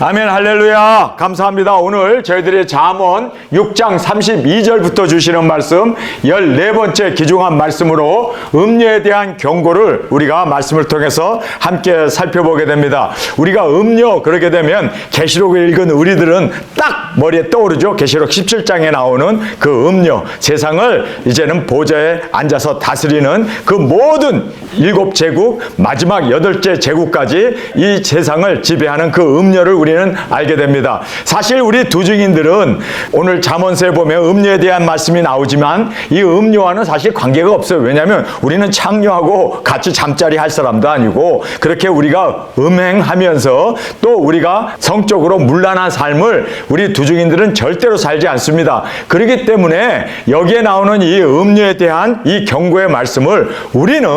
아멘, 할렐루야. 감사합니다. 오늘 저희들이 잠언 6장 32절부터 주시는 말씀 14번째 귀중한 말씀으로 음료에 대한 경고를 우리가 말씀을 통해서 함께 살펴보게 됩니다. 우리가 음료 그러게 되면 계시록을 읽은 우리들은 딱 머리에 떠오르죠. 계시록 17장에 나오는 그 음료, 세상을 이제는 보좌에 앉아서 다스리는 그 모든 7제국 마지막 8째 제국까지 이 세상을 지배하는 그 음료를 우리는 알게 됩니다. 사실 우리 두중인들은 오늘 잠언서에 보면 음료에 대한 말씀이 나오지만 이 음료와는 사실 관계가 없어요. 왜냐하면 우리는 창녀하고 같이 잠자리 할 사람도 아니고 그렇게 우리가 음행하면서 또 우리가 성적으로 문란한 삶을 우리 두중인들은 절대로 살지 않습니다. 그렇기 때문에 여기에 나오는 이 음료에 대한 이 경고의 말씀을 우리는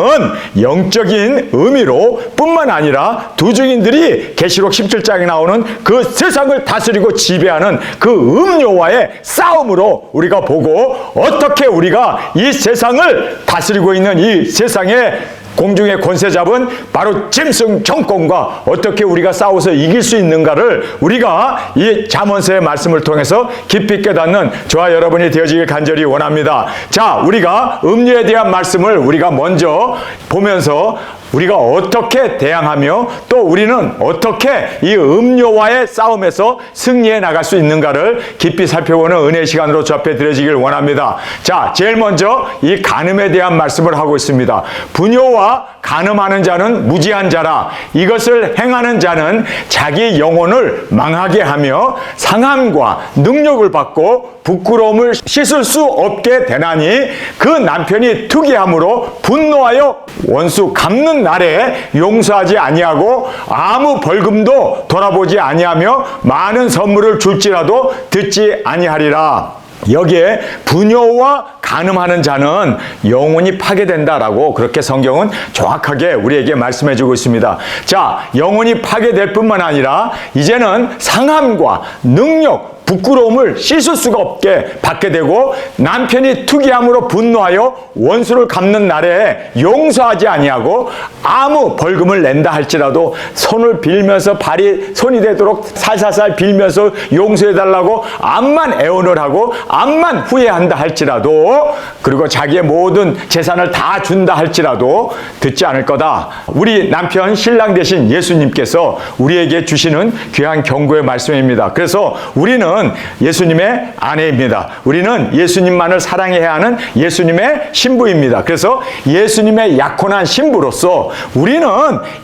영적인 의미로 뿐만 아니라 두중인들이 계시록 17장에 나오는 그 세상을 다스리고 지배하는 그 음료와의 싸움으로 우리가 보고 어떻게 우리가 이 세상을 다스리고 있는 이 세상의 공중의 권세 잡은 바로 짐승 정권과 어떻게 우리가 싸워서 이길 수 있는가를 우리가 이 잠언서의 말씀을 통해서 깊이 깨닫는 저와 여러분이 되어지길 간절히 원합니다. 자, 우리가 음료에 대한 말씀을 우리가 먼저 보면서 우리가 어떻게 대항하며 또 우리는 어떻게 이 음료와의 싸움에서 승리해 나갈 수 있는가를 깊이 살펴보는 은혜의 시간으로 저 앞에 드려지길 원합니다. 자, 제일 먼저 이 간음에 대한 말씀을 하고 있습니다. 분요와 간음하는 자는 무지한 자라. 이것을 행하는 자는 자기 영혼을 망하게 하며 상함과 능력을 받고 부끄러움을 씻을 수 없게 되나니 그 남편이 투기함으로 분노하여 원수 갚는 날에 용서하지 아니하고 아무 벌금도 돌아보지 아니하며 많은 선물을 줄지라도 듣지 아니하리라. 여기에 분요와 간음하는 자는 영혼이 파괴된다라고 그렇게 성경은 정확하게 우리에게 말씀해 주고 있습니다. 자, 영혼이 파괴될 뿐만 아니라 이제는 상함과 능력, 부끄러움을 씻을 수가 없게 받게 되고 남편이 투기함으로 분노하여 원수를 갚는 날에 용서하지 아니하고 아무 벌금을 낸다 할지라도 손을 빌면서 발이 손이 되도록 살살살 빌면서 용서해달라고 암만 애원을 하고 암만 후회한다 할지라도 그리고 자기의 모든 재산을 다 준다 할지라도 듣지 않을 거다. 우리 남편 신랑 되신 예수님께서 우리에게 주시는 귀한 경고의 말씀입니다. 그래서 우리는 예수님의 아내입니다. 우리는 예수님만을 사랑해야 하는 예수님의 신부입니다. 그래서 예수님의 약혼한 신부로서 우리는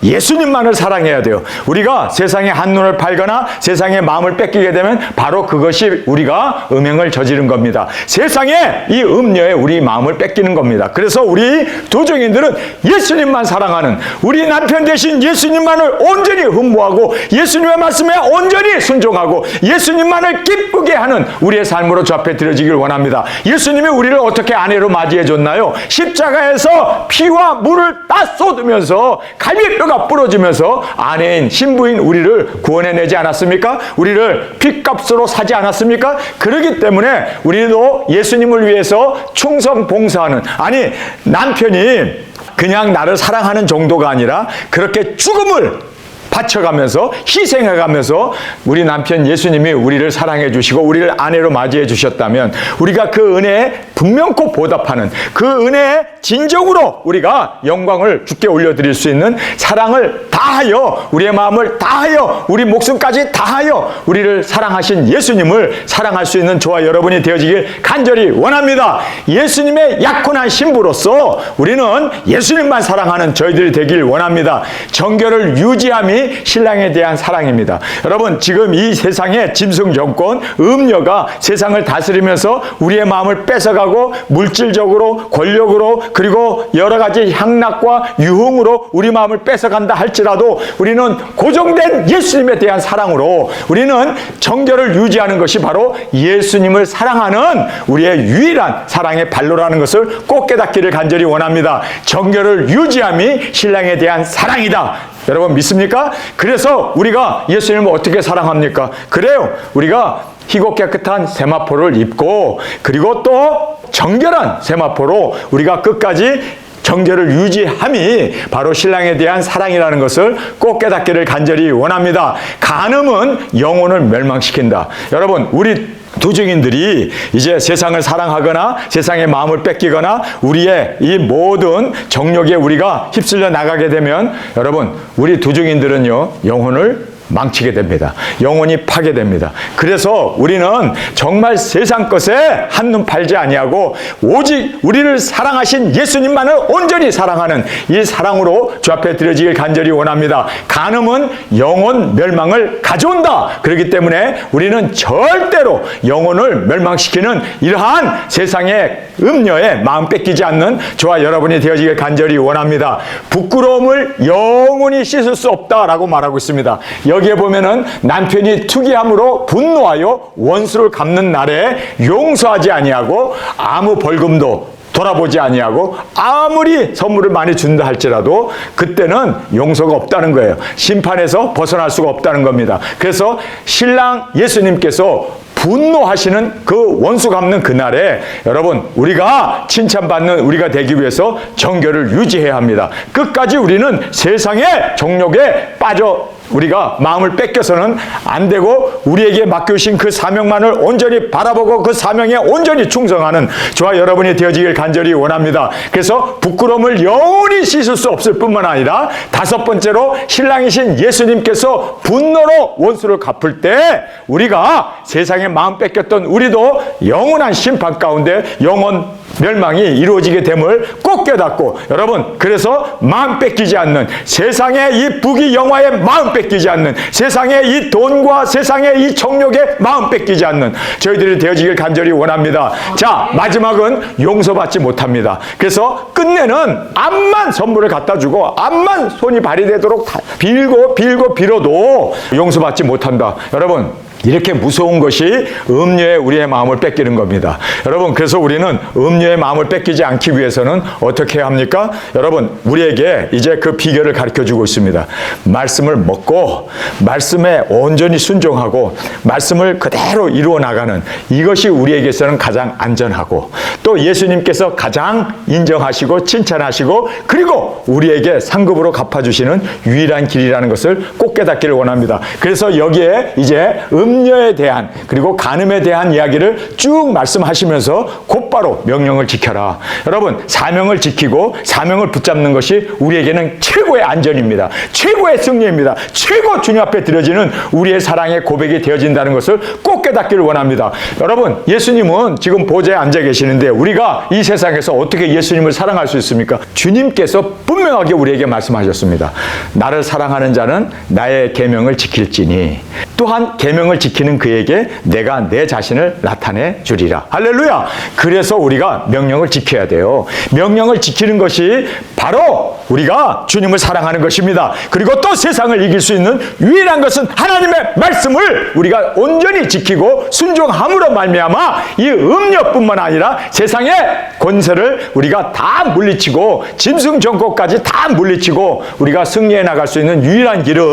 예수님만을 사랑해야 돼요. 우리가 세상의 한눈을 팔거나 세상의 마음을 뺏기게 되면 바로 그것이 우리가 음행을 저지른 겁니다. 세상에 이 음료에 우리 마음을 뺏기는 겁니다. 그래서 우리 두중인들은 예수님만 사랑하는 우리 남편 대신 예수님만을 온전히 흠모하고 예수님의 말씀에 온전히 순종하고 예수님만을 기쁘게 하는 우리의 삶으로 저 앞에 드려지길 원합니다. 예수님이 우리를 어떻게 아내로 맞이해 줬나요? 십자가에서 피와 물을 다 쏟으면서 갈비뼈가 부러지면서 아내인 신부인 우리를 구원해내지 않았습니까? 우리를 핏값으로 사지 않았습니까? 그렇기 때문에 우리도 예수님을 위해서 충성 봉사하는, 아니 남편이 그냥 나를 사랑하는 정도가 아니라 그렇게 죽음을 바쳐가면서 희생해가면서 우리 남편 예수님이 우리를 사랑해 주시고 우리를 아내로 맞이해 주셨다면 우리가 그 은혜에 분명코 보답하는 그 은혜에 진정으로 우리가 영광을 주께 올려드릴 수 있는 사랑을 다하여 우리의 마음을 다하여 우리 목숨까지 다하여 우리를 사랑하신 예수님을 사랑할 수 있는 저와 여러분이 되어지길 간절히 원합니다. 예수님의 약혼한 신부로서 우리는 예수님만 사랑하는 저희들이 되길 원합니다. 정결을 유지함이 신랑에 대한 사랑입니다. 여러분, 지금 이 세상의 짐승 정권, 음료가 세상을 다스리면서 우리의 마음을 뺏어가고 물질적으로, 권력으로, 그리고 여러 가지 향락과 유흥으로 우리 마음을 뺏어간다 할지라도 우리는 고정된 예수님에 대한 사랑으로 우리는 정결을 유지하는 것이 바로 예수님을 사랑하는 우리의 유일한 사랑의 발로라는 것을 꼭 깨닫기를 간절히 원합니다. 정결을 유지함이 신랑에 대한 사랑이다. 여러분 믿습니까? 그래서 우리가 예수님을 어떻게 사랑합니까? 그래요. 우리가 희고 깨끗한 세마포를 입고 그리고 또 정결한 세마포로 우리가 끝까지 정결을 유지함이 바로 신랑에 대한 사랑이라는 것을 꼭 깨닫기를 간절히 원합니다. 간음은 영혼을 멸망시킨다. 여러분, 우리 도중인들이 이제 세상을 사랑하거나 세상의 마음을 뺏기거나 우리의 이 모든 정욕에 우리가 휩쓸려 나가게 되면 여러분, 우리 도중인들은요, 영혼을 망치게 됩니다. 영혼이 파괴됩니다. 그래서 우리는 정말 세상 것에 한눈 팔지 아니하고 오직 우리를 사랑하신 예수님만을 온전히 사랑하는 이 사랑으로 주 앞에 드려지길 간절히 원합니다. 간음은 영혼 멸망을 가져온다. 그렇기 때문에 우리는 절대로 영혼을 멸망시키는 이러한 세상의 음녀에 마음 뺏기지 않는 저와 여러분이 되어지길 간절히 원합니다. 부끄러움을 영원히 씻을 수 없다라고 말하고 있습니다. 여기에 보면은 남편이 투기함으로 분노하여 원수를 갚는 날에 용서하지 아니하고 아무 벌금도 돌아보지 아니하고 아무리 선물을 많이 준다 할지라도 그때는 용서가 없다는 거예요. 심판에서 벗어날 수가 없다는 겁니다. 그래서 신랑 예수님께서 분노하시는 그 원수 갚는 그날에 여러분, 우리가 칭찬받는 우리가 되기 위해서 정결을 유지해야 합니다. 끝까지 우리는 세상의 정욕에 빠져 우리가 마음을 뺏겨서는 안 되고 우리에게 맡겨주신 그 사명만을 온전히 바라보고 그 사명에 온전히 충성하는 저와 여러분이 되어지길 간절히 원합니다. 그래서 부끄러움을 영원히 씻을 수 없을 뿐만 아니라 다섯 번째로 신랑이신 예수님께서 분노로 원수를 갚을 때 우리가 세상에 마음 뺏겼던 우리도 영원한 심판 가운데 영원 멸망이 이루어지게 됨을 꼭 깨닫고 여러분, 그래서 마음 뺏기지 않는 세상의 이 부귀 영화에 마음 뺏기지 않는 세상의 이 돈과 세상의 이 정욕에 마음 뺏기지 않는 저희들이 되어지길 간절히 원합니다. 자, 마지막은 용서받지 못합니다. 그래서 끝내는 암만 선물을 갖다 주고 암만 손이 발휘되도록 빌고 빌어도 용서받지 못한다. 여러분, 이렇게 무서운 것이 음녀의 우리의 마음을 뺏기는 겁니다. 여러분, 그래서 우리는 음녀의 마음을 뺏기지 않기 위해서는 어떻게 해야 합니까? 여러분, 우리에게 이제 그 비결을 가르쳐주고 있습니다. 말씀을 먹고 말씀에 온전히 순종하고 말씀을 그대로 이루어 나가는 이것이 우리에게서는 가장 안전하고 또 예수님께서 가장 인정하시고 칭찬하시고 그리고 우리에게 상급으로 갚아주시는 유일한 길이라는 것을 꼭 깨닫기를 원합니다. 그래서 여기에 이제 음녀에 대한 그리고 간음에 대한 이야기를 쭉 말씀하시면서 곧바로 명령을 지켜라. 여러분, 사명을 지키고 사명을 붙잡는 것이 우리에게는 최고의 안전입니다. 최고의 승리입니다. 최고 주님 앞에 드려지는 우리의 사랑의 고백이 되어진다는 것을 꼭 깨닫기를 원합니다. 여러분, 예수님은 지금 보좌에 앉아 계시는데 우리가 이 세상에서 어떻게 예수님을 사랑할 수 있습니까? 주님께서 분명하게 우리에게 말씀하셨습니다. 나를 사랑하는 자는 나의 계명을 지킬지니 또한 계명을 지키는 그에게 내가 내 자신을 나타내 주리라. 할렐루야. 그래서 우리가 명령을 지켜야 돼요. 명령을 지키는 것이 바로 우리가 주님을 사랑하는 것입니다. 그리고 또 세상을 이길 수 있는 유일한 것은 하나님의 말씀을 우리가 온전히 지키고 순종함으로 말미암아 이 음녀뿐만 아니라 세상의 권세를 우리가 다 물리치고 짐승전국까지 다 물리치고 우리가 승리해 나갈 수 있는 유일한 길은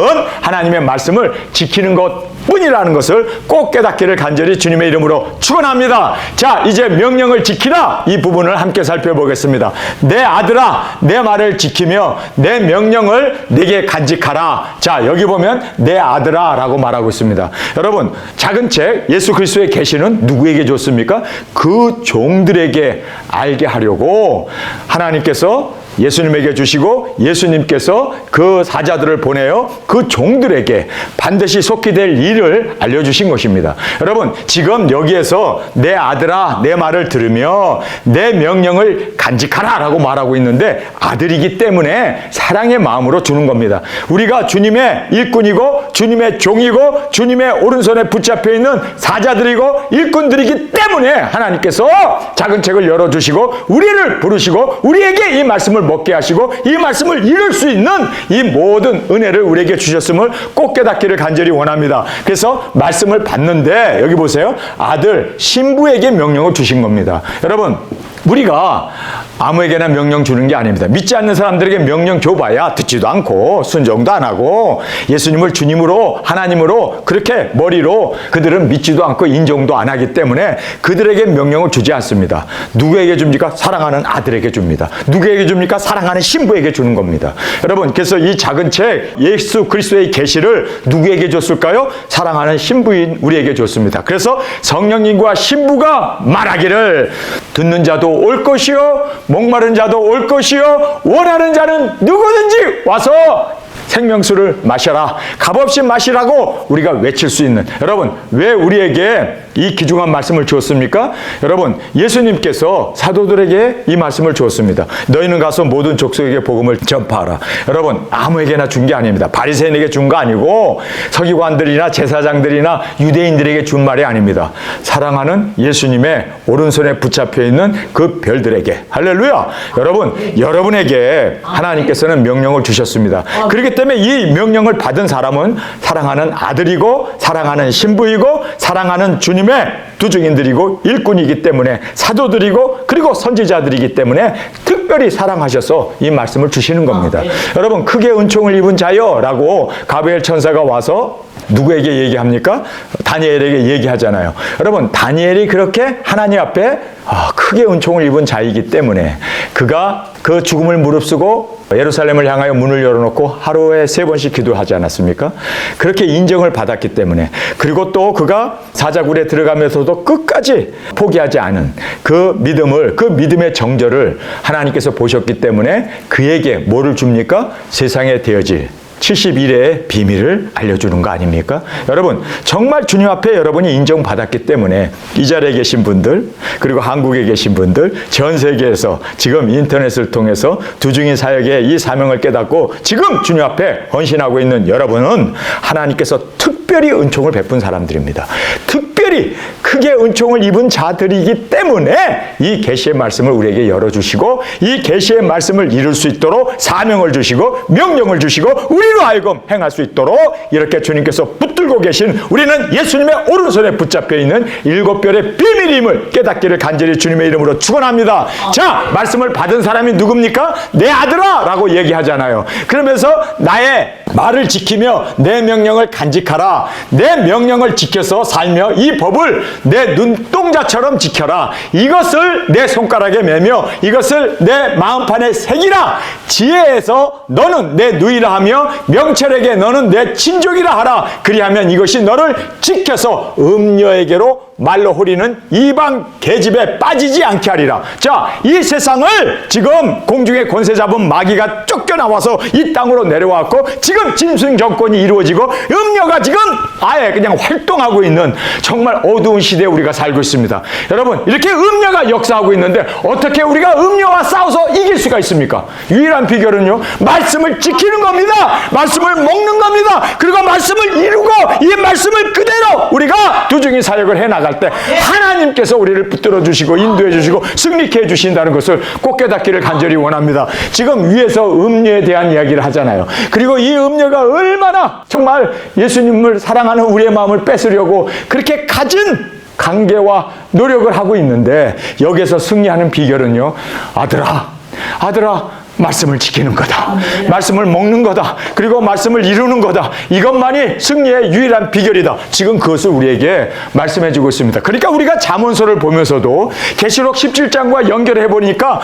하나님의 말씀을 지키는 것 뿐이라는 것을 꼭 깨닫기를 간절히 주님의 이름으로 축원합니다. 자, 이제 명령을 지키라 이 부분을 함께 살펴보겠습니다. 내 아들아, 내 말을 지키며 내 명령을 내게 간직하라. 자, 여기 보면 내 아들아 라고 말하고 있습니다. 여러분, 작은 책 예수 그리스도의 계시는 누구에게 줬습니까? 그 종들에게 알게 하려고 하나님께서 예수님에게 주시고 예수님께서 그 사자들을 보내어 그 종들에게 반드시 속히 될 일을 알려주신 것입니다. 여러분, 지금 여기에서 내 아들아 내 말을 들으며 내 명령을 간직하라 라고 말하고 있는데 아들이기 때문에 사랑의 마음으로 주는 겁니다. 우리가 주님의 일꾼이고 주님의 종이고 주님의 오른손에 붙잡혀 있는 사자들이고 일꾼들이기 때문에 하나님께서 작은 책을 열어주시고 우리를 부르시고 우리에게 이 말씀을 먹게 하시고 이 말씀을 이룰 수 있는 이 모든 은혜를 우리에게 주셨음을 꼭 깨닫기를 간절히 원합니다. 그래서 말씀을 받는데 여기 보세요. 아들, 신부에게 명령을 주신 겁니다. 여러분, 우리가 아무에게나 명령 주는 게 아닙니다. 믿지 않는 사람들에게 명령 줘봐야 듣지도 않고 순종도 안 하고 예수님을 주님으로 하나님으로 그렇게 머리로 그들은 믿지도 않고 인정도 안 하기 때문에 그들에게 명령을 주지 않습니다. 누구에게 줍니까? 사랑하는 아들에게 줍니다. 누구에게 줍니까? 우리가 사랑하는 신부에게 주는 겁니다. 여러분, 그래서 이 작은 책 예수 그리스도의 계시를 누구에게 줬을까요? 사랑하는 신부인 우리에게 줬습니다. 그래서 성령님과 신부가 말하기를 듣는 자도 올 것이요 목마른 자도 올 것이요 원하는 자는 누구든지 와서 생명수를 마셔라, 값없이 마시라고 우리가 외칠 수 있는, 여러분, 왜 우리에게 이 귀중한 말씀을 주었습니까? 여러분, 예수님께서 사도들에게 이 말씀을 주었습니다. 너희는 가서 모든 족속에게 복음을 전파하라. 여러분, 아무에게나 준 게 아닙니다. 바리새인에게 준 거 아니고 서기관들이나 제사장들이나 유대인들에게 준 말이 아닙니다. 사랑하는 예수님의 오른손에 붙잡혀 있는 그 별들에게. 할렐루야. 여러분, 여러분에게 하나님께서는 명령을 주셨습니다. 그렇기 때문에 이 명령을 받은 사람은 사랑하는 아들이고 사랑하는 신부이고 사랑하는 주님의 두중인들이고 일꾼이기 때문에 사도들이고 그리고 선지자들이기 때문에 특별히 사랑하셔서 이 말씀을 주시는 겁니다. 여러분, 크게 은총을 입은 자여 라고 가브리엘 천사가 와서 누구에게 얘기합니까? 다니엘에게 얘기하잖아요. 여러분, 다니엘이 그렇게 하나님 앞에 크게 은총을 입은 자이기 때문에 그가 그 죽음을 무릅쓰고 예루살렘을 향하여 문을 열어놓고 하루에 3번씩 기도하지 않았습니까? 그렇게 인정을 받았기 때문에, 그리고 또 그가 사자굴에 들어가면서도 끝까지 포기하지 않은 그 믿음을, 그 믿음의 정절을 하나님께서 보셨기 때문에 그에게 뭐를 줍니까? 세상에 되어질 70일의 비밀을 알려주는 거 아닙니까? 여러분, 정말 주님 앞에 여러분이 인정받았기 때문에 이 자리에 계신 분들, 그리고 한국에 계신 분들, 전 세계에서 지금 인터넷을 통해서 두중인 사역의 이 사명을 깨닫고 지금 주님 앞에 헌신하고 있는 여러분은 하나님께서 특별히 은총을 베푼 사람들입니다. 특별히 크게 은총을 입은 자들이기 때문에 이 계시의 말씀을 우리에게 열어주시고 이 계시의 말씀을 이룰 수 있도록 사명을 주시고 명령을 주시고 우리로 하여금 행할 수 있도록 이렇게 주님께서 붙들고 계신, 우리는 예수님의 오른손에 붙잡혀 있는 7별의 비밀임을 깨닫기를 간절히 주님의 이름으로 축원합니다. 자, 말씀을 받은 사람이 누굽니까? 내 아들아 라고 얘기하잖아요. 그러면서 나의 말을 지키며 내 명령을 간직하라. 내 명령을 지켜서 살며 이 법을 내 눈동자처럼 지켜라. 이것을 내 손가락에 매며 이것을 내 마음판에 새기라. 지혜에서 너는 내 누이라 하며 명철에게 너는 내 친족이라 하라. 그리하면 이것이 너를 지켜서 음녀에게로 말로 호리는 이방 계집에 빠지지 않게 하리라. 자, 이 세상을 지금 공중의 권세 잡은 마귀가 쫓겨나와서 이 땅으로 내려왔고 지금 짐승 정권이 이루어지고 음녀가 지금 아예 그냥 활동하고 있는 정말 어두운 시대에 우리가 살고 있습니다. 여러분, 이렇게 음녀가 역사하고 있는데 어떻게 우리가 음녀와 싸워서 이길 수가 있습니까? 유일한 비결은요, 말씀을 지키는 겁니다. 말씀을 먹는 겁니다. 그리고 말씀을 이루고 이 말씀을 그대로 우리가 두중인 사역을 해나갈 때 하나님께서 우리를 붙들어 주시고 인도해 주시고 승리케 해 주신다는 것을 꼭 깨닫기를 간절히 원합니다. 지금 위에서 음녀에 대한 이야기를 하잖아요. 그리고 이 음녀가 얼마나 정말 예수님을 사랑하는 우리의 마음을 뺏으려고 그렇게 가진 관계와 노력을 하고 있는데 여기에서 승리하는 비결은요, 아들아 말씀을 지키는 거다. 말씀을 먹는 거다. 그리고 말씀을 이루는 거다. 이것만이 승리의 유일한 비결이다. 지금 그것을 우리에게 말씀해 주고 있습니다. 그러니까 우리가 잠언서를 보면서도 계시록 17장과 연결해 보니까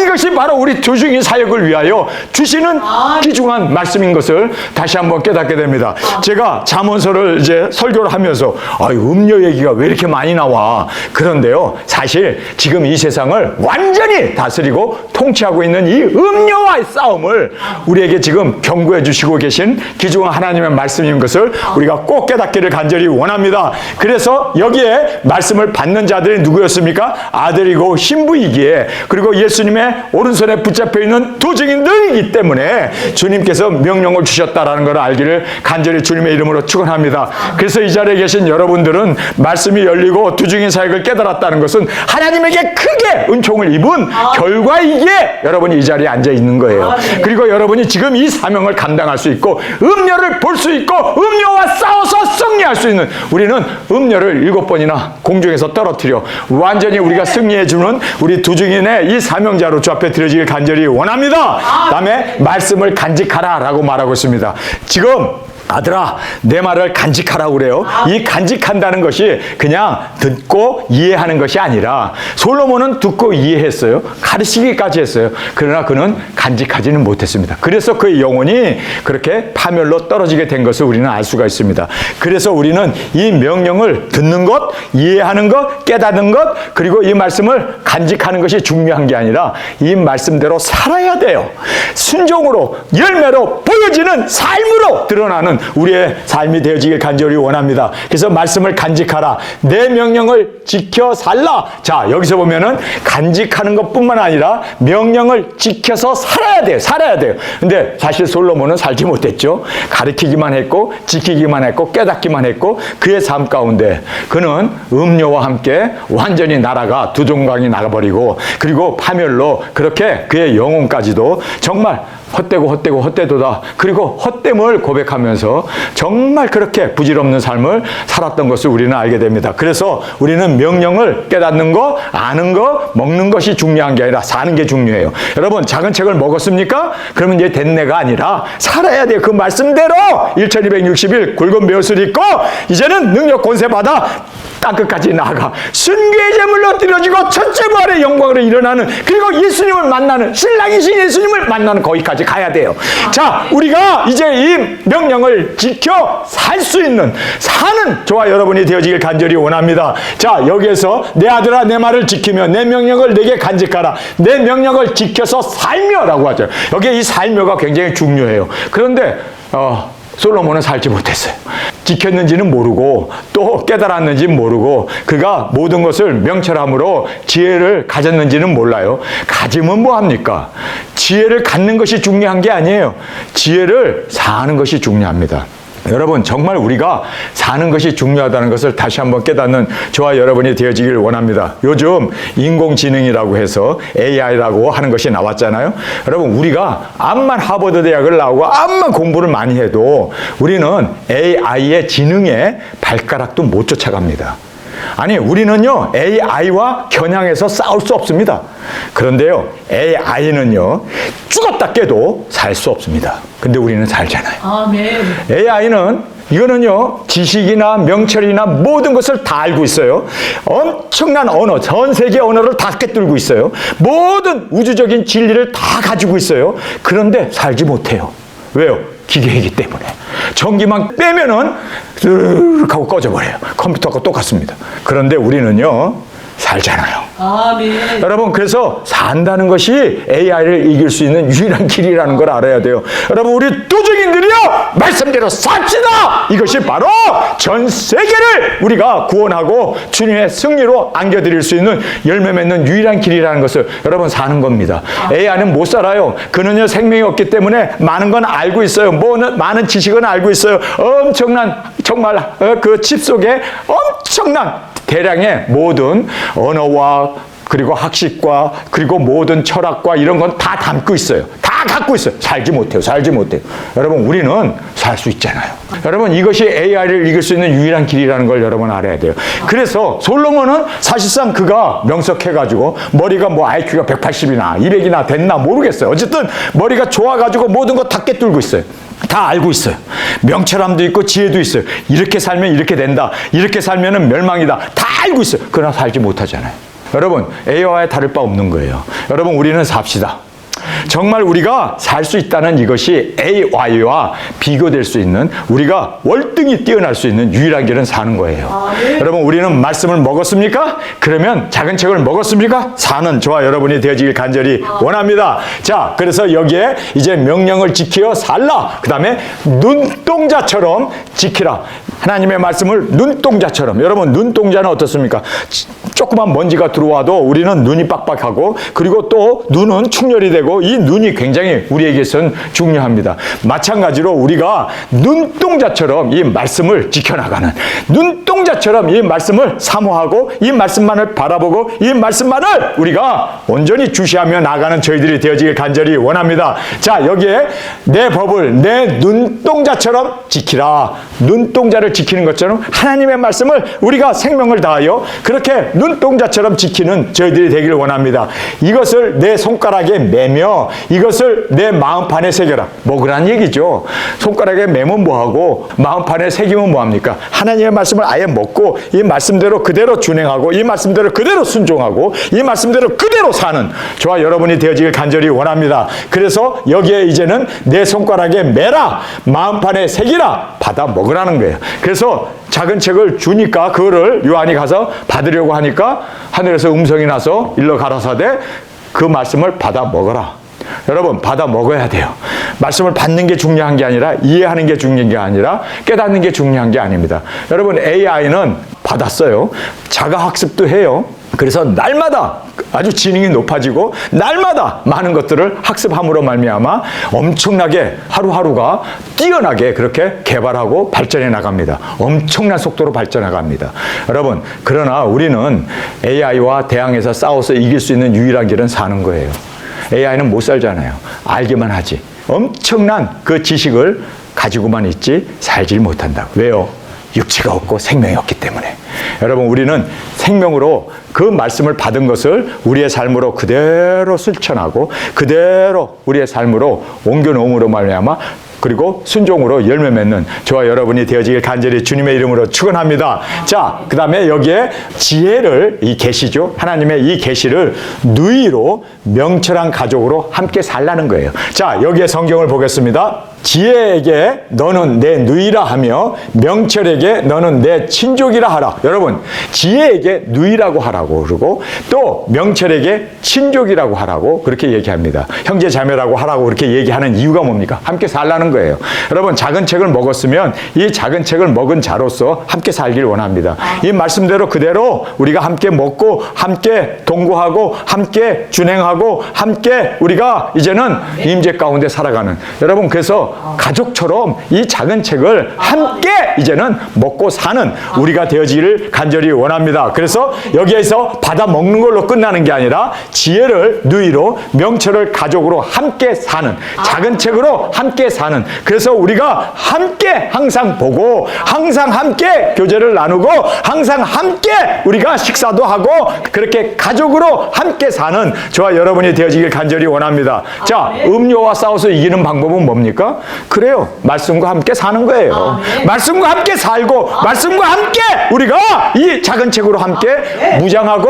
이것이 바로 우리 두중인 사역을 위하여 주시는 귀중한 말씀인 것을 다시 한번 깨닫게 됩니다. 제가 잠언서를 이제 설교를 하면서 음녀 얘기가 왜 이렇게 많이 나와? 그런데요, 사실 지금 이 세상을 완전히 다스리고 통치하고 있는 이 음녀와의 싸움을 우리에게 지금 경고해 주시고 계신 귀중한 하나님의 말씀인 것을 우리가 꼭 깨닫기를 간절히 원합니다. 그래서 여기에 말씀을 받는 자들이 누구였습니까? 아들이고 신부이기에, 그리고 예수님의 오른손에 붙잡혀 있는 두중인들이기 때문에 주님께서 명령을 주셨다라는 것을 알기를 간절히 주님의 이름으로 축원합니다. 그래서 이 자리에 계신 여러분들은 말씀이 열리고 두중인 사역을 깨달았다는 것은 하나님에게 크게 은총을 입은 결과이기에 여러분이 이 자리에 앉아 있는 거예요. 그리고 여러분이 지금 이 사명을 감당할 수 있고 음녀를 볼 수 있고 음녀와 싸워서 승리할 수 있는, 우리는 음녀를 7번이나 공중에서 떨어뜨려 완전히 우리가 승리해주는 우리 두중인의 이 사명자로 주 앞에 드려지길 간절히 원합니다. 다음에 말씀을 간직하라 라고 말하고 있습니다. 지금 아들아, 내 말을 간직하라고 그래요. 이 간직한다는 것이 그냥 듣고 이해하는 것이 아니라 솔로몬은 듣고 이해했어요. 가르치기까지 했어요. 그러나 그는 간직하지는 못했습니다. 그래서 그의 영혼이 그렇게 파멸로 떨어지게 된 것을 우리는 알 수가 있습니다. 그래서 우리는 이 명령을 듣는 것, 이해하는 것, 깨닫는 것, 그리고 이 말씀을 간직하는 것이 중요한 게 아니라 이 말씀대로 살아야 돼요. 순종으로, 열매로 보여지는 삶으로 드러나는 우리의 삶이 되어지길 간절히 원합니다. 그래서 말씀을 간직하라. 내 명령을 지켜 살라. 자, 여기서 보면은 간직하는 것뿐만 아니라 명령을 지켜서 살아야 돼요. 살아야 돼요. 근데 사실 솔로몬은 살지 못했죠. 가르치기만 했고, 지키기만 했고, 깨닫기만 했고, 그의 삶 가운데 그는 음료와 함께 완전히 나라가 두동강이 나가버리고, 그리고 파멸로 그렇게 그의 영혼까지도 정말 헛되도다. 그리고 헛됨을 고백하면서 정말 그렇게 부질없는 삶을 살았던 것을 우리는 알게 됩니다. 그래서 우리는 명령을 깨닫는 거, 아는 거, 먹는 것이 중요한 게 아니라 사는 게 중요해요. 여러분, 작은 책을 먹었습니까? 그러면 이제 된내가 아니라 살아야 돼요. 그 말씀대로 1260일 굵은 벼슬 입고 이제는 능력 권세 받아 땅끝까지 나아가 순교의 제물로 드려지고 첫째 부활의 영광으로 일어나는, 그리고 예수님을 만나는, 신랑이신 예수님을 만나는 거기까지 가야 돼요. 자, 우리가 이제 이 명령을 지켜 살 수 있는 사는 저와 여러분이 되어지길 간절히 원합니다. 자, 여기에서 내 아들아 내 말을 지키며 내 명령을 내게 간직하라. 내 명령을 지켜서 살며라고 하죠. 여기에 이 살며가 굉장히 중요해요. 그런데 솔로몬은 살지 못했어요. 지켰는지는 모르고 또 깨달았는지는 모르고 그가 모든 것을 명철함으로 지혜를 가졌는지는 몰라요. 가지면 뭐합니까? 지혜를 갖는 것이 중요한 게 아니에요. 지혜를 사는 것이 중요합니다. 여러분, 정말 우리가 사는 것이 중요하다는 것을 다시 한번 깨닫는 저와 여러분이 되어지길 원합니다. 요즘 인공지능이라고 해서 AI라고 하는 것이 나왔잖아요. 여러분, 우리가 암만 하버드 대학을 나오고 암만 공부를 많이 해도 우리는 AI의 지능에 발가락도 못 쫓아갑니다. 아니, 우리는요 AI와 겨냥해서 싸울 수 없습니다. 그런데요 AI는요 죽었다 깨도 살 수 없습니다. 근데 우리는 살잖아요. 아멘. AI는 이거는요 지식이나 명철이나 모든 것을 다 알고 있어요. 엄청난 언어, 전 세계 언어를 다 꿰뚫고 있어요. 모든 우주적인 진리를 다 가지고 있어요. 그런데 살지 못해요. 왜요? 기계이기 때문에. 전기만 빼면은 쓱 하고 꺼져버려요. 컴퓨터하고 똑같습니다. 그런데 우리는요 살잖아요. 아멘. 여러분, 그래서 산다는 것이 AI를 이길 수 있는 유일한 길이라는 걸 알아야 돼요. 여러분, 우리 도적인들이요 말씀대로 삽시다. 이것이 바로 전 세계를 우리가 구원하고 주님의 승리로 안겨드릴 수 있는 열매 맺는 유일한 길이라는 것을 여러분 사는 겁니다. AI는 못 살아요. 그는요 생명이 없기 때문에 많은 건 알고 있어요. 많은 지식은 알고 있어요. 엄청난 정말 그 칩 속에 엄청난 대량의 모든 언어와 그리고 학식과 그리고 모든 철학과 이런 건 다 담고 있어요. 다 갖고 있어요. 살지 못해요. 여러분, 우리는 살 수 있잖아요. 여러분, 이것이 AI를 이길 수 있는 유일한 길이라는 걸 여러분 알아야 돼요. 그래서 솔로몬은 사실상 그가 명석해가지고 머리가 뭐 IQ가 180이나 200이나 됐나 모르겠어요. 어쨌든 머리가 좋아가지고 모든 거 다 꿰뚫고 있어요. 다 알고 있어요. 명철함도 있고 지혜도 있어요. 이렇게 살면 이렇게 된다. 이렇게 살면은 멸망이다. 다 알고 있어요. 그러나 살지 못하잖아요. 여러분, AI와 다를 바 없는 거예요. 여러분, 우리는 삽시다. 정말 우리가 살 수 있다는 이것이 AI와 비교될 수 있는, 우리가 월등히 뛰어날 수 있는 유일한 길은 사는 거예요. 네. 여러분, 우리는 말씀을 먹었습니까? 그러면 작은 책을 먹었습니까? 사는 저와 여러분이 되어지길 간절히 원합니다. 자, 그래서 여기에 이제 명령을 지키어 살라. 그 다음에 눈동자처럼 지키라. 하나님의 말씀을 눈동자처럼. 여러분, 눈동자는 어떻습니까? 조그만 먼지가 들어와도 우리는 눈이 빡빡하고, 그리고 또 눈은 충혈이 되고, 이 눈이 굉장히 우리에게선 중요합니다. 마찬가지로 우리가 눈동자처럼 이 말씀을 지켜나가는, 눈동자처럼 이 말씀을 사모하고 이 말씀만을 바라보고 이 말씀만을 우리가 온전히 주시하며 나가는 저희들이 되어지길 간절히 원합니다. 자, 여기에 내 법을 내 눈동자처럼 지키라. 눈동자를 지키는 것처럼 하나님의 말씀을 우리가 생명을 다하여 그렇게 눈동자처럼 지키는 저희들이 되기를 원합니다. 이것을 내 손가락에 매며 하며 이것을 내 마음판에 새겨라. 먹으란 얘기죠. 손가락에 매면 뭐하고 마음판에 새기면 뭐합니까? 하나님의 말씀을 아예 먹고 이 말씀대로 그대로 준행하고 이 말씀대로 그대로 순종하고 이 말씀대로 그대로 사는 저와 여러분이 되어지길 간절히 원합니다. 그래서 여기에 이제는 내 손가락에 매라, 마음판에 새기라, 받아 먹으라는 거예요. 그래서 작은 책을 주니까 그거를 요한이 가서 받으려고 하니까 하늘에서 음성이 나서 일러 가라사대 그 말씀을 받아 먹어라. 여러분, 받아 먹어야 돼요. 말씀을 받는 게 중요한 게 아니라 이해하는 게 중요한 게 아니라 깨닫는 게 중요한 게 아닙니다. 여러분, AI는 받았어요. 자가학습도 해요. 그래서 날마다 아주 지능이 높아지고 날마다 많은 것들을 학습함으로 말미암아 엄청나게 하루하루가 뛰어나게 그렇게 개발하고 발전해 나갑니다. 엄청난 속도로 발전해 나갑니다. 여러분, 그러나 우리는 AI와 대항해서 싸워서 이길 수 있는 유일한 길은 사는 거예요. AI는 못 살잖아요. 알기만 하지. 엄청난 그 지식을 가지고만 있지 살질 못한다고. 왜요? 육체가 없고 생명이 없기 때문에. 여러분, 우리는 생명으로 그 말씀을 받은 것을 우리의 삶으로 그대로 실천하고 그대로 우리의 삶으로 옮겨놓음으로 말미암아 그리고 순종으로 열매 맺는 저와 여러분이 되어지길 간절히 주님의 이름으로 축원합니다. 자, 그 다음에 여기에 지혜를, 이 계시죠. 하나님의 이 계시를 누이로 명철한 가족으로 함께 살라는 거예요. 자, 여기에 성경을 보겠습니다. 지혜에게 너는 내 누이라 하며 명철에게 너는 내 친족이라 하라. 여러분, 지혜에게 누이라고 하라고 그러고 또 명철에게 친족이라고 하라고 그렇게 얘기합니다. 형제 자매라고 하라고 그렇게 얘기하는 이유가 뭡니까? 함께 살라는 거예요. 여러분, 작은 책을 먹었으면 이 작은 책을 먹은 자로서 함께 살길 원합니다. 이 말씀대로 그대로 우리가 함께 먹고 함께 동거하고 함께 준행하고 함께 우리가 이제는 임재 가운데 살아가는, 여러분, 그래서 가족처럼 이 작은 책을 함께 이제는 먹고 사는 우리가 되어지기를 간절히 원합니다. 그래서 여기에서 받아 먹는 걸로 끝나는 게 아니라 지혜를 누이로 명철을 가족으로 함께 사는, 작은 책으로 함께 사는, 그래서 우리가 함께 항상 보고 항상 함께 교제를 나누고 항상 함께 우리가 식사도 하고 그렇게 가족으로 함께 사는 저와 여러분이 되어지길 간절히 원합니다. 자, 음료와 싸워서 이기는 방법은 뭡니까? 그래요. 말씀과 함께 사는 거예요. 말씀과 함께 살고 말씀과 함께 우리가 이 작은 책으로 함께 무장하고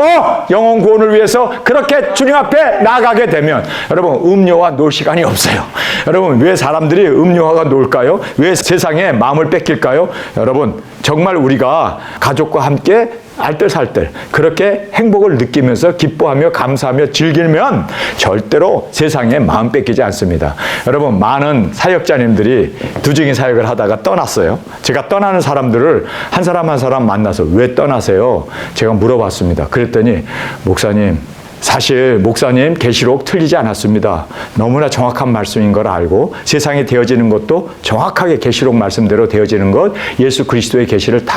영혼 구원을 위해서 그렇게 주님 앞에 나아가게 되면 여러분, 음료와 놀 시간이 없어요. 여러분, 왜 사람들이 음료와 놀까요? 왜 세상에 마음을 뺏길까요? 여러분, 정말 우리가 가족과 함께 알뜰살뜰 그렇게 행복을 느끼면서 기뻐하며 감사하며 즐기면 절대로 세상에 마음 뺏기지 않습니다. 여러분, 많은 사역자님들이 두중인 사역을 하다가 떠났어요. 제가 떠나는 사람들을 한 사람 한 사람 만나서 왜 떠나세요? 제가 물어봤습니다. 그랬더니 목사님, 사실 목사님 계시록 틀리지 않았습니다. 너무나 정확한 말씀인 걸 알고 세상에 되어지는 것도 정확하게 계시록 말씀대로 되어지는 것, 예수 그리스도의 계시를 다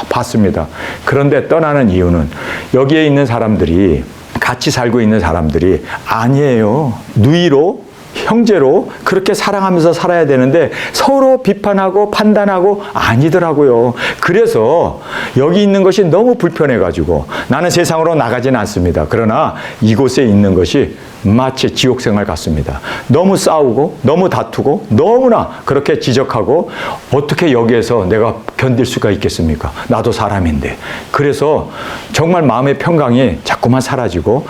봤습니다. 그런데 떠나는 이유는 여기에 있는 사람들이, 같이 살고 있는 사람들이 아니에요. 누이로 형제로 그렇게 사랑하면서 살아야 되는데 서로 비판하고 판단하고 아니더라고요. 그래서 여기 있는 것이 너무 불편해가지고 나는 세상으로 나가지는 않습니다. 그러나 이곳에 있는 것이 마치 지옥 생활 같습니다. 너무 싸우고 너무 다투고 너무나 그렇게 지적하고 어떻게 여기에서 내가 견딜 수가 있겠습니까? 나도 사람인데. 그래서 정말 마음의 평강이 자꾸만 사라지고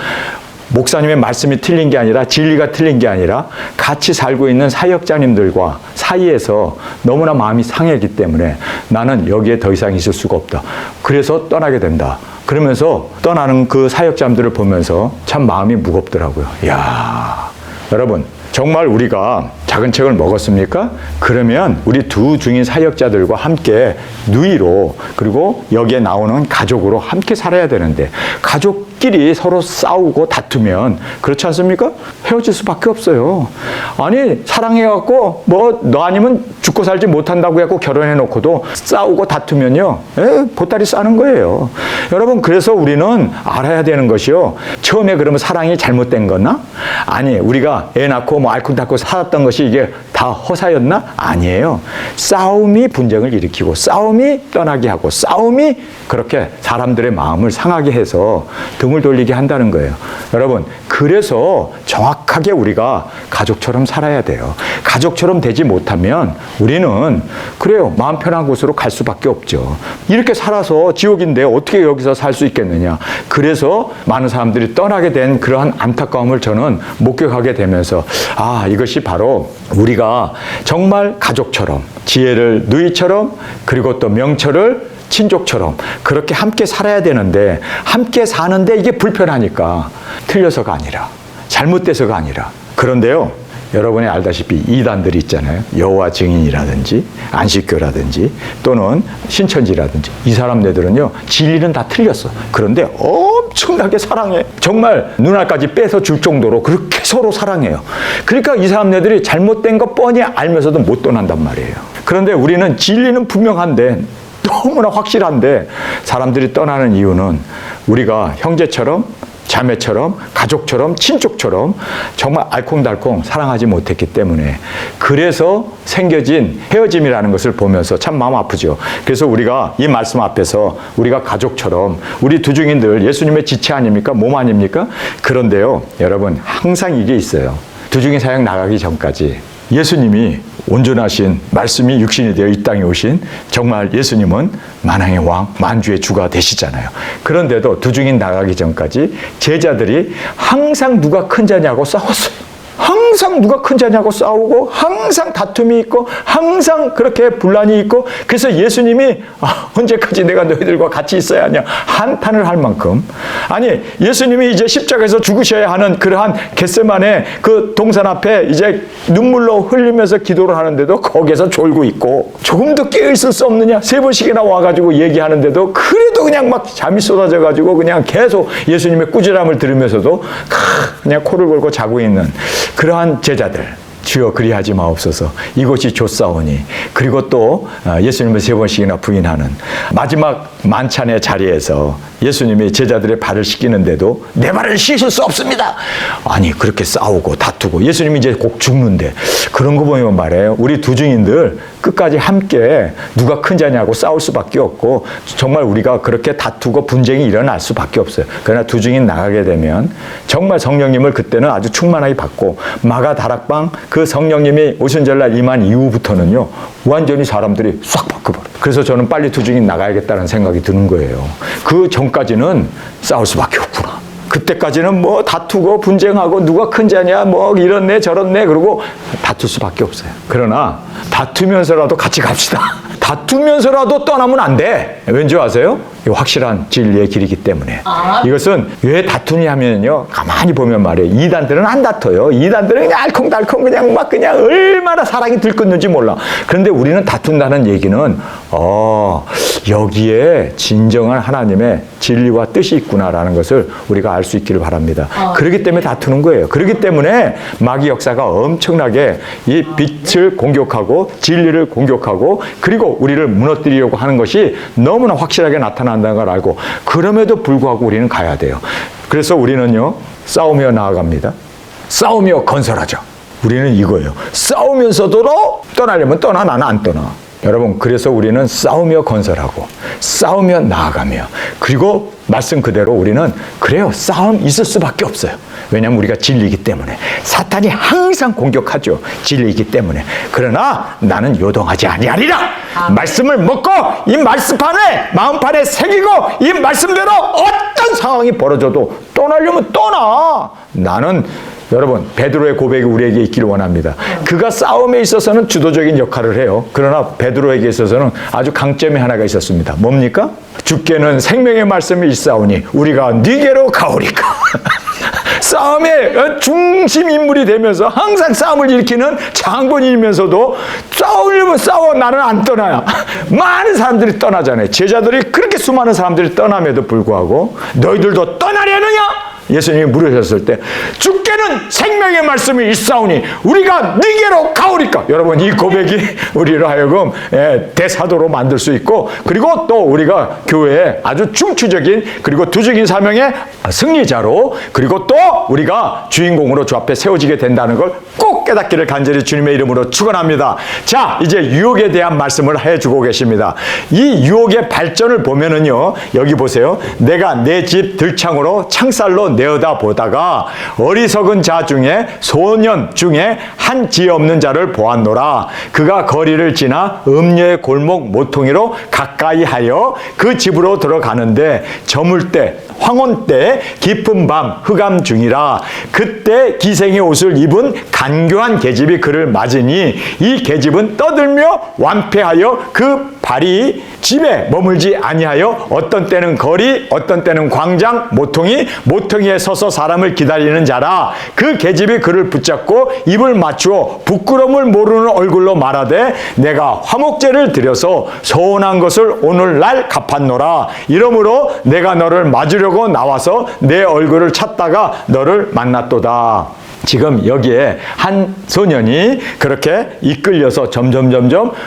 목사님의 말씀이 틀린 게 아니라 진리가 틀린 게 아니라 같이 살고 있는 사역자님들과 사이에서 너무나 마음이 상했기 때문에 나는 여기에 더 이상 있을 수가 없다. 그래서 떠나게 된다. 그러면서 떠나는 그 사역자들을 보면서 참 마음이 무겁더라고요. 이야, 여러분, 정말 우리가 작은 책을 먹었습니까? 그러면 우리 두 중인 사역자들과 함께 누이로 그리고 여기에 나오는 가족으로 함께 살아야 되는데 가족끼리 서로 싸우고 다투면 그렇지 않습니까? 헤어질 수밖에 없어요. 아니, 사랑해갖고 뭐 너 아니면 죽고 살지 못한다고 해갖고 결혼해놓고도 싸우고 다투면요, 보따리 싸는 거예요. 여러분, 그래서 우리는 알아야 되는 것이요, 처음에 그러면 사랑이 잘못된 거나? 아니, 우리가 애 낳고 뭐 알콩달콩 살았던 것이 이게 다 허사였나? 아니에요. 싸움이 분쟁을 일으키고 싸움이 떠나게 하고 싸움이 그렇게 사람들의 마음을 상하게 해서 등을 돌리게 한다는 거예요. 여러분, 그래서 정확하게 우리가 가족처럼 살아야 돼요. 가족처럼 되지 못하면 우리는 그래요. 마음 편한 곳으로 갈 수밖에 없죠. 이렇게 살아서 지옥인데 어떻게 여기서 살 수 있겠느냐. 그래서 많은 사람들이 떠나게 된 그러한 안타까움을 저는 목격하게 되면서 이것이 바로 우리가 정말 가족처럼 지혜를 누이처럼 그리고 또 명철을 친족처럼 그렇게 함께 살아야 되는데 함께 사는데 이게 불편하니까 틀려서가 아니라 잘못돼서가 아니라 그런데요. 여러분이 알다시피 이단들이 있잖아요. 여호와 증인이라든지 안식교라든지 또는 신천지라든지 이 사람네들은요. 진리는 다 틀렸어. 그런데 엄청나게 사랑해. 정말 눈알까지 빼서 줄 정도로 그렇게 서로 사랑해요. 그러니까 이 사람네들이 잘못된 거 뻔히 알면서도 못 떠난단 말이에요. 그런데 우리는 진리는 분명한데 너무나 확실한데 사람들이 떠나는 이유는 우리가 형제처럼 자매처럼 가족처럼 친족처럼 정말 알콩달콩 사랑하지 못했기 때문에 그래서 생겨진 헤어짐이라는 것을 보면서 참 마음 아프죠. 그래서 우리가 이 말씀 앞에서 우리가 가족처럼 우리 두중인들 예수님의 지체 아닙니까? 몸 아닙니까? 그런데요 여러분 항상 이게 있어요. 두중인 사역 나가기 전까지 예수님이 온전하신 말씀이 육신이 되어 이 땅에 오신 정말 예수님은 만왕의 왕, 만주의 주가 되시잖아요. 그런데도 두중인 나가기 전까지 제자들이 항상 누가 큰 자냐고 싸웠어요. 항상 누가 큰 자냐고 싸우고 항상 다툼이 있고 항상 그렇게 분란이 있고 그래서 예수님이 언제까지 내가 너희들과 같이 있어야 하냐 한탄을 할 만큼 아니 예수님이 이제 십자가에서 죽으셔야 하는 그러한 겟세마네 그 동산 앞에 이제 눈물로 흘리면서 기도를 하는데도 거기에서 졸고 있고 조금도 깨어있을 수 없느냐 3번씩이나 와가지고 얘기하는데도 그래도 그냥 막 잠이 쏟아져가지고 그냥 계속 예수님의 꾸지람을 들으면서도 그냥 코를 골고 자고 있는 그러한 제자들 주여 그리하지 마옵소서 이것이 좋사오니 그리고 또 예수님을 3번씩이나 부인하는 마지막 만찬의 자리에서 예수님이 제자들의 발을 씻기는데도 내 발을 씻을 수 없습니다. 아니 그렇게 싸우고 다투고 예수님이 이제 곧 죽는데 그런 거 보면 말이에요. 우리 두중인들 끝까지 함께 누가 큰 자냐고 싸울 수밖에 없고 정말 우리가 그렇게 다투고 분쟁이 일어날 수밖에 없어요. 그러나 두중인 나가게 되면 정말 성령님을 그때는 아주 충만하게 받고 마가 다락방 그 성령님이 오순절날 임한 이후부터는요 완전히 사람들이 싹 바뀌어버려요. 그래서 저는 빨리 두중인 나가야겠다는 생각이 드는 거예요. 그 전까지는 싸울 수밖에 없구나. 그때까지는 뭐 다투고 분쟁하고 누가 큰 자냐 뭐 이렇네 저렇네 그러고 다툴 수밖에 없어요. 그러나 다투면서라도 같이 갑시다. 다투면서라도 떠나면 안 돼. 왠지 아세요? 확실한 진리의 길이기 때문에. 이것은 왜 다투냐 하면요. 가만히 보면 말이에요. 이단들은 안 다퉈요. 이단들은 그냥 알콩달콩 그냥 막 그냥 얼마나 사랑이 들끓는지 몰라. 그런데 우리는 다툰다는 얘기는 여기에 진정한 하나님의 진리와 뜻이 있구나라는 것을 우리가 알 수 있기를 바랍니다. 그렇기 때문에 다투는 거예요. 그렇기 때문에 마귀 역사가 엄청나게 이 빛을 공격하고 진리를 공격하고 그리고 우리를 무너뜨리려고 하는 것이 너무나 확실하게 나타난다는 걸 알고 그럼에도 불구하고 우리는 가야 돼요. 그래서 우리는요 싸우며 나아갑니다. 싸우며 건설하죠. 우리는 이거예요. 싸우면서도 떠나려면 떠나 나는 안 떠나. 여러분 그래서 우리는 싸우며 건설하고 싸우며 나아가며 그리고 말씀 그대로 우리는 그래요. 싸움 있을 수밖에 없어요. 왜냐하면 우리가 진리이기 때문에 사탄이 항상 공격하죠. 진리이기 때문에. 그러나 나는 요동하지 아니하리라. 말씀을 먹고 이 말씀판에 마음판에 새기고 이 말씀대로 어떤 상황이 벌어져도 떠나려면 떠나. 나는 여러분 베드로의 고백이 우리에게 있기를 원합니다. 그가 싸움에 있어서는 주도적인 역할을 해요. 그러나 베드로에게 있어서는 아주 강점이 하나가 있었습니다. 뭡니까? 주께는 생명의 말씀이 있사오니 우리가 네게로 가오리까. 싸움의 중심 인물이 되면서 항상 싸움을 일으키는 장본인이면서도 싸우려면 싸워 나는 안 떠나요. 많은 사람들이 떠나잖아요. 제자들이 그렇게 수많은 사람들이 떠남에도 불구하고 너희들도 떠나려느냐? 예수님이 물으셨을 때 주께는 생명의 말씀이 있사오니 우리가 네게로 가오리까. 여러분, 이 고백이 우리로 하여금 대사도로 만들 수 있고, 그리고 또 우리가 교회에 아주 중추적인 그리고 두적인 사명의 승리자로, 그리고 또 우리가 주인공으로 주 앞에 세워지게 된다는 걸 꼭 깨닫기를 간절히 주님의 이름으로 축원합니다. 자, 이제 유혹에 대한 말씀을 해주고 계십니다. 이 유혹의 발전을 보면은요, 여기 보세요. 내가 내 집 들창으로 창살로 내어다 보다가 어리석은 자 중에 소년 중에 한 지혜 없는 자를 보았노라. 그가 거리를 지나 음녀의 골목 모퉁이로 가까이 하여 그 집으로 들어가는데 저물 때 황혼 때 깊은 밤 흑암 중이라. 그때 기생의 옷을 입은 간교한 계집이 그를 맞으니 이 계집은 떠들며 완패하여 그 발이 집에 머물지 아니하여 어떤 때는 거리 어떤 때는 광장 모퉁이에 서서 사람을 기다리는 자라. 그 계집이 그를 붙잡고 입을 맞추어 부끄러움을 모르는 얼굴로 말하되 내가 화목제를 드려서 서운한 것을 오늘날 갚았노라. 이러므로 내가 너를 맞으려고 나와서 내 얼굴을 찾다가 너를 만났도다. 지금 여기에 한 소년이 그렇게 이끌려서 점점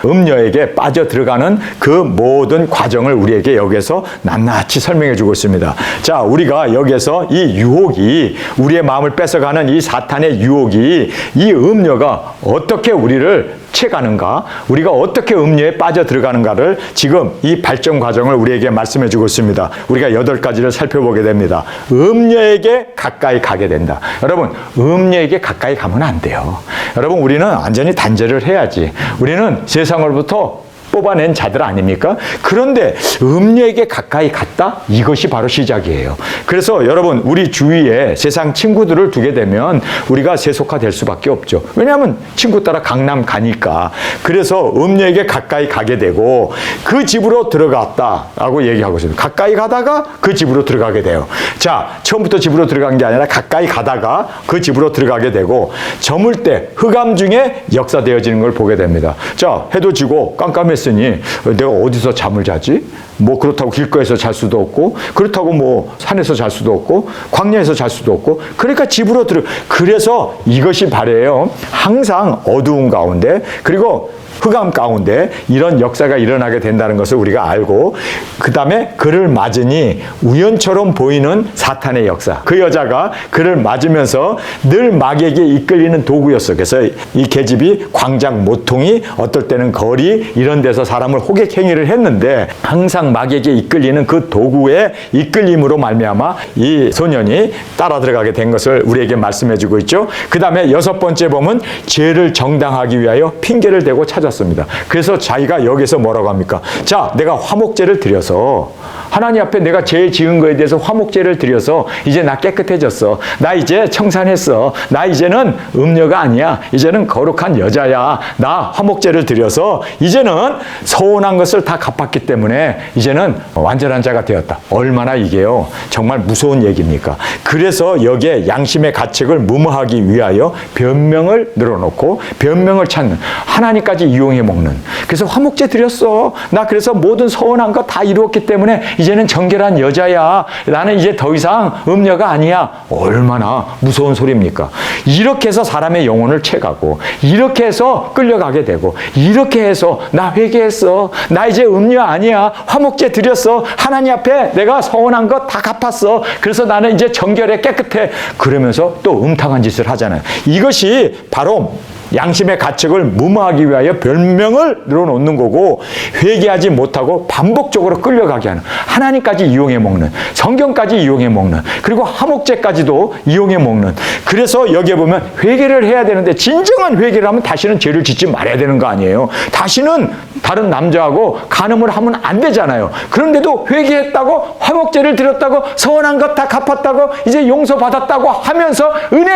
음녀에게 빠져들어가는 그 모든 과정을 우리에게 여기에서 낱낱이 설명해 주고 있습니다. 자, 우리가 여기에서 이 유혹이, 우리의 마음을 뺏어가는 이 사탄의 유혹이, 이 음녀가 어떻게 우리를 채가는가, 우리가 어떻게 음녀에 빠져 들어가는가를 지금 이 발전 과정을 우리에게 말씀해 주고 있습니다. 우리가 8가지를 살펴보게 됩니다. 음녀에게 가까이 가게 된다. 여러분, 음녀에게 가까이 가면 안 돼요. 여러분, 우리는 완전히 단절을 해야지. 우리는 세상으로부터 뽑아낸 자들 아닙니까? 그런데 음녀에게 가까이 갔다? 이것이 바로 시작이에요. 그래서 여러분, 우리 주위에 세상 친구들을 두게 되면 우리가 세속화될 수밖에 없죠. 왜냐하면 친구 따라 강남 가니까. 그래서 음녀에게 가까이 가게 되고 그 집으로 들어갔다라고 얘기하고 있습니다. 가까이 가다가 그 집으로 들어가게 돼요. 자, 처음부터 집으로 들어간 게 아니라 가까이 가다가 그 집으로 들어가게 되고 저물 때 흑암 중에 역사되어지는 걸 보게 됩니다. 자, 해도 지고 깜깜했으니 내가 어디서 잠을 자지? 뭐 그렇다고 길거리에서 잘 수도 없고, 그렇다고 뭐 산에서 잘 수도 없고, 광야에서 잘 수도 없고, 그러니까 집으로 그래서 이것이 바래요. 항상 어두운 가운데, 그리고 흑암 가운데 이런 역사가 일어나게 된다는 것을 우리가 알고, 그 다음에 그를 맞으니 우연처럼 보이는 사탄의 역사. 그 여자가 그를 맞으면서 늘 마귀에게 이끌리는 도구였어. 그래서 이 계집이 광장 모퉁이, 어떨 때는 거리, 이런 데서 사람을 호객 행위를 했는데 항상 마귀에게 이끌리는 그 도구의 이끌림으로 말미암아 이 소년이 따라 들어가게 된 것을 우리에게 말씀해 주고 있죠. 그 다음에 6번째 보면 죄를 정당하기 위하여 핑계를 대고 찾았습니다. 그래서 자기가 여기서 뭐라고 합니까? 자, 내가 화목제를 드려서 하나님 앞에 내가 죄 지은 거에 대해서 화목제를 드려서 이제 나 깨끗해졌어. 나 이제 청산했어. 나 이제는 음녀가 아니야. 이제는 거룩한 여자야. 나 화목제를 드려서 이제는 서운한 것을 다 갚았기 때문에 이제는 완전한 자가 되었다. 얼마나 이게요, 정말 무서운 얘기입니까? 그래서 여기에 양심의 가책을 무마하기 위하여 변명을 늘어놓고 변명을 찾는, 하나님까지 이용해 먹는. 그래서 화목제 드렸어. 나 그래서 모든 서운한 거 다 이루었기 때문에 이제는 정결한 여자야. 나는 이제 더 이상 음녀가 아니야. 얼마나 무서운 소리입니까? 이렇게 해서 사람의 영혼을 채가고, 이렇게 해서 끌려가게 되고, 이렇게 해서 나 회개했어. 나 이제 음녀 아니야. 화목제 드렸어. 하나님 앞에 내가 서운한 거 다 갚았어. 그래서 나는 이제 정결해, 깨끗해. 그러면서 또 음탕한 짓을 하잖아요. 이것이 바로 양심의 가책을 무마하기 위하여 변명을 늘어놓는 거고, 회개하지 못하고 반복적으로 끌려가게 하는, 하나님까지 이용해 먹는, 성경까지 이용해 먹는, 그리고 화목제까지도 이용해 먹는. 그래서 여기에 보면 회개를 해야 되는데, 진정한 회개를 하면 다시는 죄를 짓지 말아야 되는 거 아니에요. 다시는 다른 남자하고 간음을 하면 안 되잖아요. 그런데도 회개했다고, 화목제를 드렸다고, 서운한 것 다 갚았다고, 이제 용서받았다고 하면서 은혜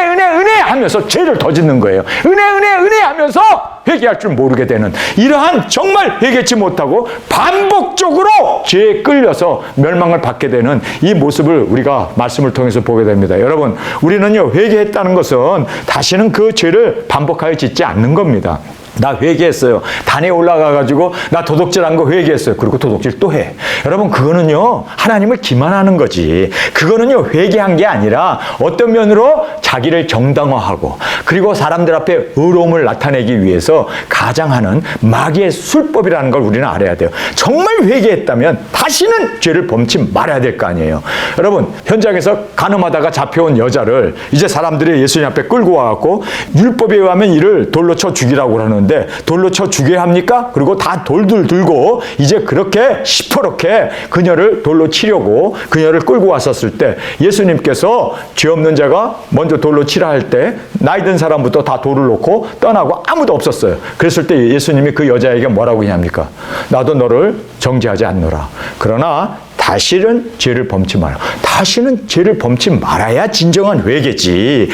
하면서 죄를 더 짓는 거예요. 은혜 하면서 회개할 줄 모르게 되는, 이러한 정말 회개치 못하고 반복적으로 죄에 끌려서 멸망을 받게 되는 이 모습을 우리가 말씀을 통해서 보게 됩니다. 여러분, 우리는요, 회개했다는 것은 다시는 그 죄를 반복하여 짓지 않는 겁니다. 나 회개했어요. 단에 올라가가지고 나 도둑질한 거 회개했어요. 그리고 도둑질 또 해. 여러분 그거는요 하나님을 기만하는 거지. 그거는요 회개한 게 아니라 어떤 면으로 자기를 정당화하고 그리고 사람들 앞에 의로움을 나타내기 위해서 가장하는 마귀의 술법이라는 걸 우리는 알아야 돼요. 정말 회개했다면 다시는 죄를 범치 말아야 될 거 아니에요. 여러분 현장에서 간음하다가 잡혀온 여자를 이제 사람들이 예수님 앞에 끌고 와갖고 율법에 의하면 이를 돌로 쳐 죽이라고 하는 돌로 쳐 죽여야 합니까? 그리고 다 돌들 들고 이제 그렇게 시퍼렇게 그녀를 돌로 치려고 그녀를 끌고 왔었을 때 예수님께서 죄 없는 자가 먼저 돌로 치라 할 때 나이 든 사람부터 다 돌을 놓고 떠나고 아무도 없었어요. 그랬을 때 예수님이 그 여자에게 뭐라고 하냐니까? 나도 너를 정죄하지 않노라. 그러나 다시는 죄를 범치 마라. 다시는 죄를 범치 말아야 진정한 회개지.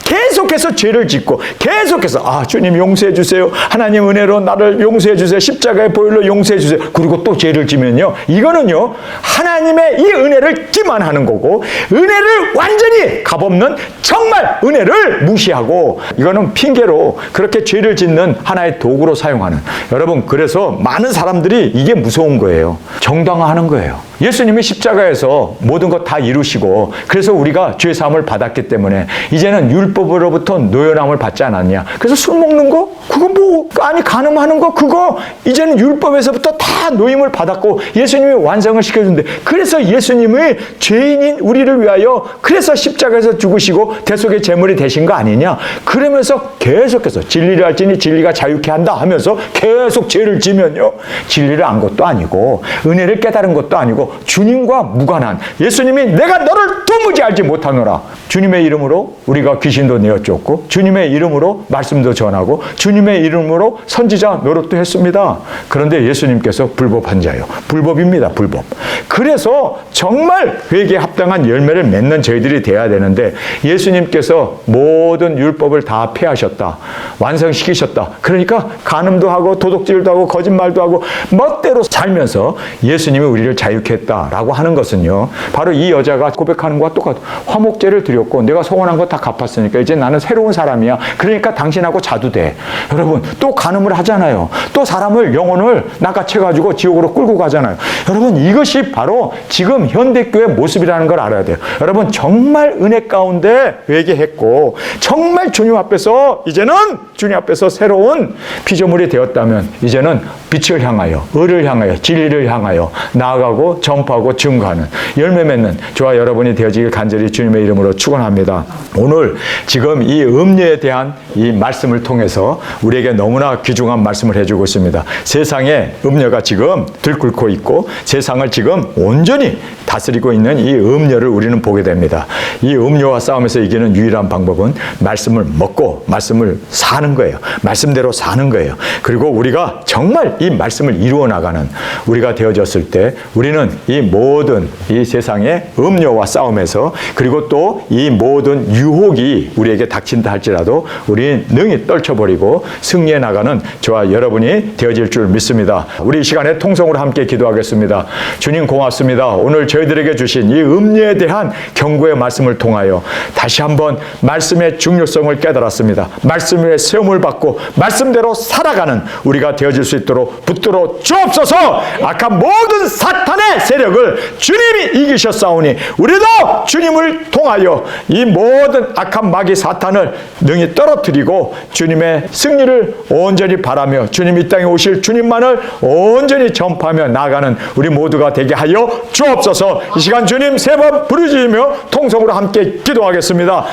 계속해서 죄를 짓고 계속해서 주님 용서해 주세요. 하나님 은혜로 나를 용서해 주세요. 십자가의 보혈로 용서해 주세요. 그리고 또 죄를 지면요. 이거는요. 하나님의 이 은혜를 기만하는 거고 은혜를 완전히 값없는 정말 은혜를 무시하고 이거는 핑계로 그렇게 죄를 짓는 하나의 도구로 사용하는 여러분 그래서 많은 사람들이 이게 무서운 거예요. 정당화하는 거예요. 예수님이 십자가에서 모든 것 다 이루시고 그래서 우리가 죄 사함을 받았기 때문에 이제는 율법으로부터 노연함을 받지 않았냐. 그래서 술 먹는 거 그거 간음하는 거 그거 이제는 율법에서부터 다 노임을 받았고 예수님이 완성을 시켜준대. 그래서 예수님의 죄인인 우리를 위하여 그래서 십자가에서 죽으시고 대속의 제물이 되신 거 아니냐. 그러면서 계속해서 진리를 알지니 진리가 자유케 한다 하면서 계속 죄를 지면요. 진리를 안 것도 아니고 은혜를 깨달은 것도 아니고 주님과 무관한 예수님이 내가 너를 도무지 알지 못하노라. 주님의 이름으로 우리가 귀신도 내어쫓고 주님의 이름으로 말씀도 전하고 주님의 이름으로 선지자 노릇도 했습니다. 그런데 예수님께서 불법한 자요. 불법입니다. 불법. 그래서 정말 회개에 합당한 열매를 맺는 저희들이 돼야 되는데 예수님께서 모든 율법을 다 폐하셨다. 완성시키셨다. 그러니까 간음도 하고 도둑질도 하고 거짓말도 하고 멋대로 살면서 예수님이 우리를 자유케 했다라고 하는 것은요. 바로 이 여자가 고백하는 것과 똑같아. 화목제를 드렸고 내가 소원한 거 다 갚았으니까 이제 나는 새로운 사람이야. 그러니까 당신하고 자도 돼. 여러분 또 간음을 하잖아요. 또 사람을 영혼을 낚아채가지고 지옥으로 끌고 가잖아요. 여러분 이것이 바로 지금 현대교회 모습이라는 걸 알아야 돼요. 여러분 정말 은혜 가운데 회개했고 정말 주님 앞에서 이제는 주님 앞에서 새로운 피조물이 되었다면 이제는 빛을 향하여 의를 향하여 진리를 향하여 나아가고 전파하고 증거하는 열매 맺는 저와 여러분이 되어지길 간절히 주님의 이름으로 축원합니다. 오늘 지금 이 음료에 대한 이 말씀을 통해서 우리에게 너무나 귀중한 말씀을 해주고 있습니다. 세상에 음료가 지금 들끓고 있고 세상을 지금 온전히 다스리고 있는 이 음료를 우리는 보게 됩니다. 이 음료와 싸움에서 이기는 유일한 방법은 말씀을 먹고 말씀을 사는 거예요. 말씀대로 사는 거예요. 그리고 우리가 정말 이 말씀을 이루어 나가는 우리가 되어졌을 때 우리는 이 모든 이 세상의 음료와 싸움에서 그리고 또 이 모든 유혹이 우리에게 닥친다 할지라도 우리는 능히 떨쳐버리고 승리해 나가는 저와 여러분이 되어질 줄 믿습니다. 우리 이 시간에 통성으로 함께 기도하겠습니다. 주님 고맙습니다. 오늘 저희들에게 주신 이 음료에 대한 경고의 말씀을 통하여 다시 한번 말씀의 중요성을 깨달았습니다. 말씀의 세움을 받고 말씀대로 살아가는 우리가 되어질 수 있도록 붙들어 주옵소서. 악한 모든 사탄의 세력을 주님이 이기셨사오니 우리도 주님을 통하여 이 모든 악한 마귀 사탄을 능히 떨어뜨리고 주님의 승리를 온전히 바라며 주님 이 땅에 오실 주님만을 온전히 전파하며 나아가는 우리 모두가 되게 하여 주옵소서. 이 시간 주님 세 번 부르짖으며 통성으로 함께 기도하겠습니다.